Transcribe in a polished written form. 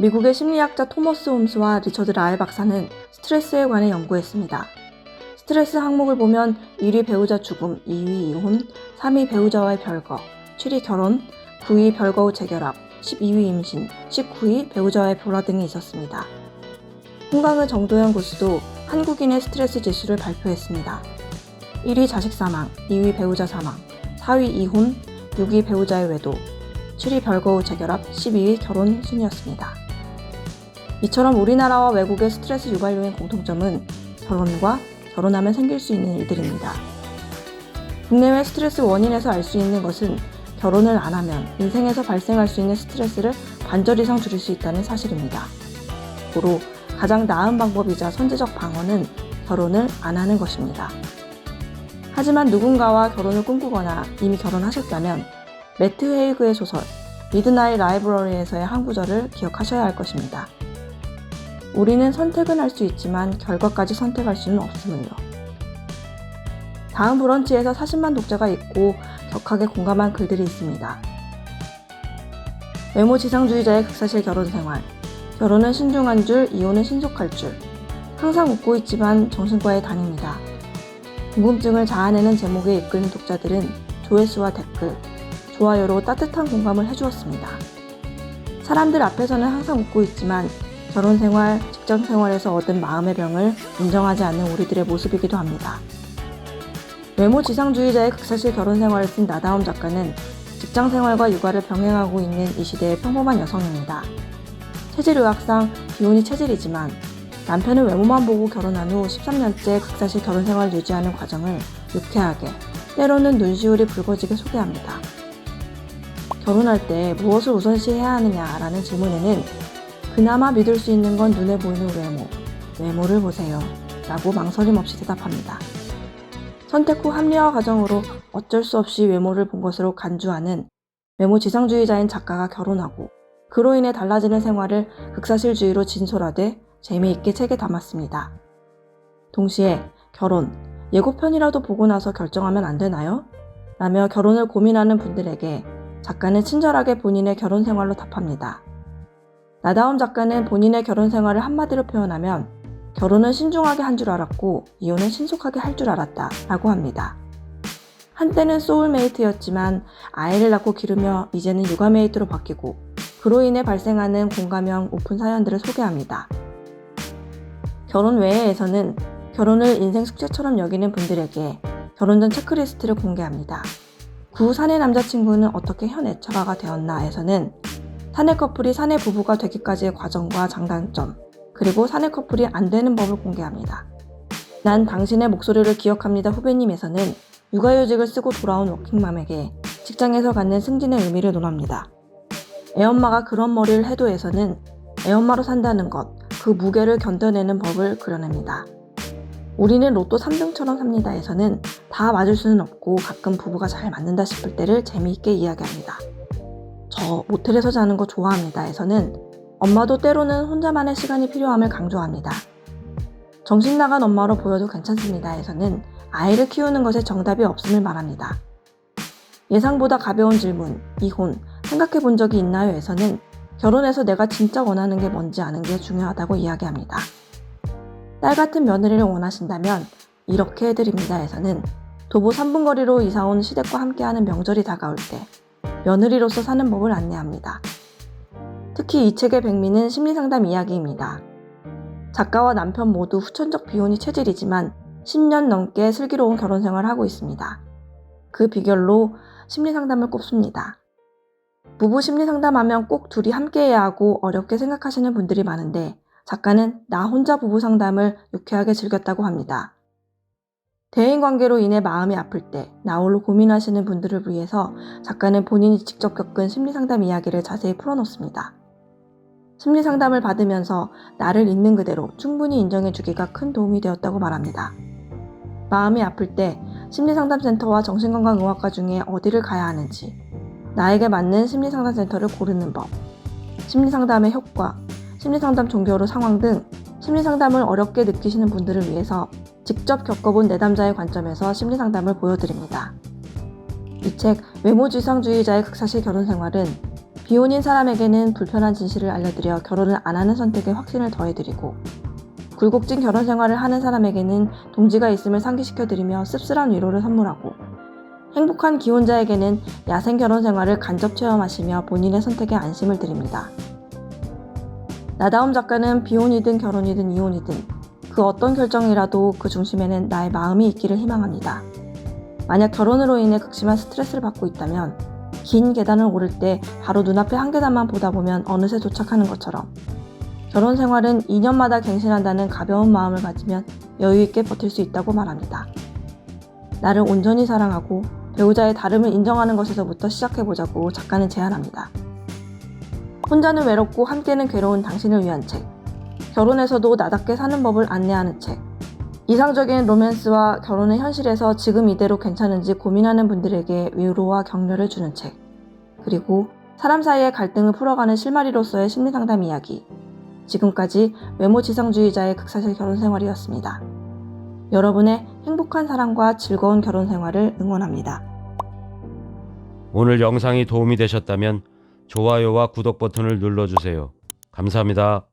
미국의 심리학자 토머스 홈스와 리처드 라엘 박사는 스트레스에 관해 연구했습니다. 스트레스 항목을 보면 1위 배우자 죽음, 2위 이혼, 3위 배우자와의 별거, 7위 결혼, 9위 별거 후 재결합, 12위 임신, 19위 배우자와의 불화 등이 있었습니다. 홍강의 정도현 교수도 한국인의 스트레스 지수를 발표했습니다. 1위 자식 사망, 2위 배우자 사망, 4위 이혼, 6위 배우자의 외도, 7위 별거 후 재결합, 12위 결혼 순이었습니다. 이처럼 우리나라와 외국의 스트레스 유발 요인 공통점은 결혼과 결혼하면 생길 수 있는 일들입니다. 국내외 스트레스 원인에서 알 수 있는 것은 결혼을 안 하면 인생에서 발생할 수 있는 스트레스를 반절 이상 줄일 수 있다는 사실입니다. 고로 가장 나은 방법이자 선제적 방어는 결혼을 안 하는 것입니다. 하지만 누군가와 결혼을 꿈꾸거나 이미 결혼하셨다면 매트 헤이그의 소설 미드나잇 라이브러리에서의 한 구절을 기억하셔야 할 것입니다. 우리는 선택은 할 수 있지만 결과까지 선택할 수는 없으므로. 다음 브런치에서 40만 독자가 읽고 격하게 공감한 글들이 있습니다. 외모 지상주의자의 극사실 결혼 생활. 결혼은 신중한 줄, 이혼은 신속할 줄. 항상 웃고 있지만 정신과에 다닙니다. 궁금증을 자아내는 제목에 이끄는 독자들은 조회수와 댓글, 좋아요로 따뜻한 공감을 해주었습니다. 사람들 앞에서는 항상 웃고 있지만 결혼생활, 직장생활에서 얻은 마음의 병을 인정하지 않는 우리들의 모습이기도 합니다. 외모 지상주의자의 극사실 결혼생활을 쓴 나다움 작가는 직장생활과 육아를 병행하고 있는 이 시대의 평범한 여성입니다. 체질의학상 비혼이 체질이지만 남편은 외모만 보고 결혼한 후 13년째 극사실 결혼생활을 유지하는 과정을 유쾌하게, 때로는 눈시울이 붉어지게 소개합니다. 결혼할 때 무엇을 우선시해야 하느냐라는 질문에는 그나마 믿을 수 있는 건 눈에 보이는 외모를 보세요 라고 망설임 없이 대답합니다. 선택 후 합리화 과정으로 어쩔 수 없이 외모를 본 것으로 간주하는 외모 지상주의자인 작가가 결혼하고 그로 인해 달라지는 생활을 극사실주의로 진솔하되 재미있게 책에 담았습니다. 동시에 결혼, 예고편이라도 보고 나서 결정하면 안 되나요? 라며 결혼을 고민하는 분들에게 작가는 친절하게 본인의 결혼 생활로 답합니다. 나다움 작가는 본인의 결혼 생활을 한마디로 표현하면 결혼은 신중하게 한 줄 알았고 이혼은 신속하게 할 줄 알았다 라고 합니다. 한때는 소울메이트였지만 아이를 낳고 기르며 이제는 육아메이트로 바뀌고 그로 인해 발생하는 공감형 오픈 사연들을 소개합니다. 결혼 외에에서는 결혼을 인생 숙제처럼 여기는 분들에게 결혼 전 체크리스트를 공개합니다. 구 사내 남자친구는 어떻게 현 애처가가 되었나에서는 사내 커플이 사내 부부가 되기까지의 과정과 장단점, 그리고 사내 커플이 안 되는 법을 공개합니다. 난 당신의 목소리를 기억합니다 후배님에서는 육아휴직을 쓰고 돌아온 워킹맘에게 직장에서 갖는 승진의 의미를 논합니다. 애엄마가 그런 머리를 해도에서는 애엄마로 산다는 것, 그 무게를 견뎌내는 법을 그려냅니다. 우리는 로또 3등처럼 삽니다에서는 다 맞을 수는 없고 가끔 부부가 잘 맞는다 싶을 때를 재미있게 이야기합니다. 저 모텔에서 자는 거 좋아합니다에서는 엄마도 때로는 혼자만의 시간이 필요함을 강조합니다. 정신 나간 엄마로 보여도 괜찮습니다에서는 아이를 키우는 것에 정답이 없음을 말합니다. 예상보다 가벼운 질문, 이혼, 생각해 본 적이 있나요?에서는 결혼해서 내가 진짜 원하는 게 뭔지 아는 게 중요하다고 이야기합니다. 딸 같은 며느리를 원하신다면 이렇게 해드립니다에서는 도보 3분 거리로 이사온 시댁과 함께하는 명절이 다가올 때 며느리로서 사는 법을 안내합니다. 특히 이 책의 백미는 심리상담 이야기입니다. 작가와 남편 모두 후천적 비혼이 체질이지만 10년 넘게 슬기로운 결혼 생활을 하고 있습니다. 그 비결로 심리상담을 꼽습니다. 부부 심리상담하면 꼭 둘이 함께해야 하고 어렵게 생각하시는 분들이 많은데 작가는 나 혼자 부부 상담을 유쾌하게 즐겼다고 합니다. 대인관계로 인해 마음이 아플 때 나홀로 고민하시는 분들을 위해서 작가는 본인이 직접 겪은 심리상담 이야기를 자세히 풀어놓습니다. 심리상담을 받으면서 나를 있는 그대로 충분히 인정해주기가 큰 도움이 되었다고 말합니다. 마음이 아플 때 심리상담센터와 정신건강의학과 중에 어디를 가야 하는지, 나에게 맞는 심리상담센터를 고르는 법, 심리상담의 효과, 심리상담 종교로 상황 등 심리상담을 어렵게 느끼시는 분들을 위해서 직접 겪어본 내담자의 관점에서 심리상담을 보여드립니다. 이 책 외모지상주의자의 극사실 결혼생활은 비혼인 사람에게는 불편한 진실을 알려드려 결혼을 안 하는 선택에 확신을 더해드리고, 굴곡진 결혼 생활을 하는 사람에게는 동지가 있음을 상기시켜드리며 씁쓸한 위로를 선물하고, 행복한 기혼자에게는 야생 결혼 생활을 간접 체험하시며 본인의 선택에 안심을 드립니다. 나다움 작가는 비혼이든 결혼이든 이혼이든 그 어떤 결정이라도 그 중심에는 나의 마음이 있기를 희망합니다. 만약 결혼으로 인해 극심한 스트레스를 받고 있다면 긴 계단을 오를 때 바로 눈앞에 한 계단만 보다 보면 어느새 도착하는 것처럼 결혼 생활은 2년마다 갱신한다는 가벼운 마음을 가지면 여유있게 버틸 수 있다고 말합니다. 나를 온전히 사랑하고 배우자의 다름을 인정하는 것에서부터 시작해보자고 작가는 제안합니다. 혼자는 외롭고 함께는 괴로운 당신을 위한 책, 결혼에서도 나답게 사는 법을 안내하는 책, 이상적인 로맨스와 결혼의 현실에서 지금 이대로 괜찮은지 고민하는 분들에게 위로와 격려를 주는 책, 그리고 사람 사이의 갈등을 풀어가는 실마리로서의 심리상담 이야기. 지금까지 외모지상주의자의 극사실 결혼생활이었습니다. 여러분의 행복한 사랑과 즐거운 결혼 생활을 응원합니다. 오늘 영상이 도움이 되셨다면 좋아요와 구독 버튼을 눌러주세요. 감사합니다.